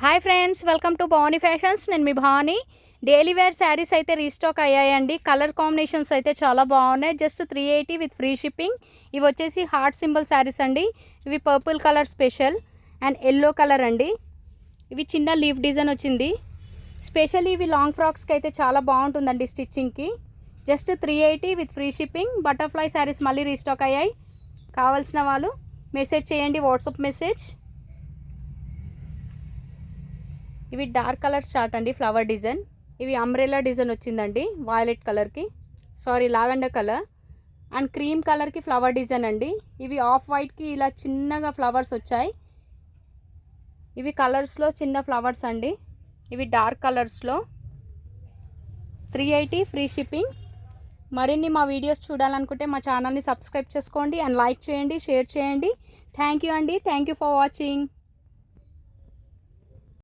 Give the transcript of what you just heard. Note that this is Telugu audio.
Hi friends, welcome to Bhavani fashions. నేను మీ భవానీ. డైలీ వేర్ శారీస్ అయితే రీస్టాక్ అయ్యాయండి. కలర్ కాంబినేషన్స్ అయితే చాలా బాగున్నాయి. Just 380 with free shipping. ఇవి వచ్చేసి హార్ట్ సింబల్ శారీస్ అండి. ఇవి purple colour special and yellow colour అండి. ఇవి చిన్న లీఫ్ డిజైన్ వచ్చింది. స్పెషల్లీ ఇవి లాంగ్ ఫ్రాక్స్కి అయితే చాలా బాగుంటుందండి స్టిచ్చింగ్కి. Just 380 with free shipping. Butterfly saris మళ్ళీ రీస్టాక్ అయ్యాయి. కావాల్సిన వాళ్ళు మెసేజ్ చేయండి, వాట్సాప్ మెసేజ్. ఇవి డార్క్ కలర్ చార్ట్ అండి, ఫ్లవర్ డిజైన్. ఇవి అంబ్రెల్లా డిజైన్ వచ్చిందండి, వాయలెట్ కలర్కి, లావెండర్ కలర్ అండ్ క్రీమ్ కలర్కి ఫ్లవర్ డిజైన్ అండి. ఇవి ఆఫ్ వైట్కి ఇలా చిన్నగా ఫ్లవర్స్ వచ్చాయి. ఇవి కలర్స్లో చిన్న ఫ్లవర్స్ అండి. ఇవి డార్క్ కలర్స్లో 380 ఫ్రీ షిప్పింగ్. మరిన్ని మా వీడియోస్ చూడాలనుకుంటే మా ఛానల్ని సబ్స్క్రైబ్ చేసుకోండి అండ్ లైక్ చేయండి, షేర్ చేయండి. థ్యాంక్ యూ అండి. Thank you for watching.